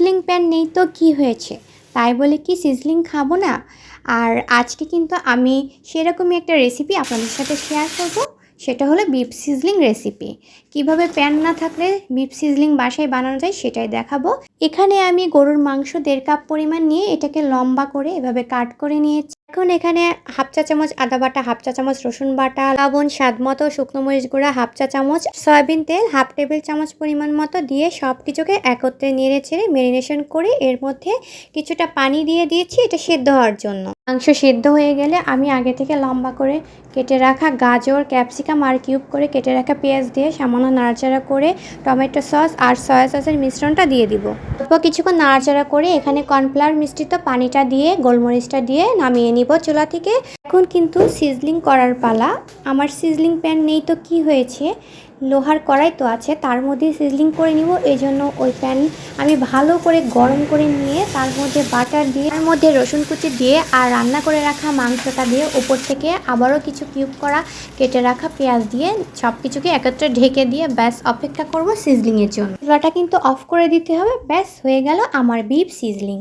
Sizzling pan নেই তো কি হয়েছে, তাই বলে কি সিজলিং খাবো না? আর আজকে কিন্তু আমি সেরকমই একটা রেসিপি আপনাদের সাথে শেয়ার করব। সেটা হলো বিফ সিজলিং রেসিপি। কিভাবে প্যান না থাকলে বিফ সিজলিং বাসায় বানানো যায় সেটাই দেখাবো। এখানে আমি গরুর মাংস 1.5 কাপ পরিমাণ নিয়ে এটাকে লম্বা করে এভাবে কাট করে নিয়েছি। এখন এখানে হাফ চা চামচ আদা বাটা, হাফ চা চামচ রসুন বাটা, লবণ স্বাদ মতো, শুকনো মরিচ গুঁড়া হাফ চা চামচ, সয়াবিন তেল হাফ টেবিল চামচ পরিমাণ মতো দিয়ে সব কিছুকে একত্রে নেড়ে ছেড়ে ম্যারিনেশন করে এর মধ্যে কিছুটা পানি দিয়ে দিয়েছি এটা সেদ্ধ হওয়ার জন্য। মাংস সেদ্ধ হয়ে গেলে আমি আগে থেকে লম্বা করে কেটে রাখা গাজর, ক্যাপসিকাম আর কিউব করে কেটে রাখা পেঁয়াজ দিয়ে সামান্য নাড়াচাড়া করে টমেটো সস আর সয়া সসের মিশ্রণটা দিয়ে দিব। অল্প কিছুক্ষণ নাড়াচাড়া করে এখানে কর্নফ্লাওয়ার মিশ্রিত পানিটা দিয়ে গোলমরিচটা দিয়ে নামিয়ে নিব চুলা থেকে। এখন কিন্তু সিজলিং করার পালা। আমার সিজলিং প্যান নেই তো কি হয়েছে, লোহার কড়াই তো আছে, তার মধ্যে সিজলিং করে নিব। এই জন্য ওই প্যান আমি ভালো করে গরম করে নিয়ে তার মধ্যে বাটার দিয়ে, তার মধ্যে রসুন কুচি দিয়ে আর রান্না করে রাখা মাংসটা দিয়ে উপর থেকে আবারও কিছু কিউব করা কেটে রাখা পেঁয়াজ দিয়ে সব কিছুকে একত্রে ঢেকে দিয়ে ব্যাস অপেক্ষা করব সিজলিংয়ের জন্য। চুলাটা কিন্তু অফ করে দিতে হবে। ব্যাস হয়ে গেল আমার বিফ সিজলিং।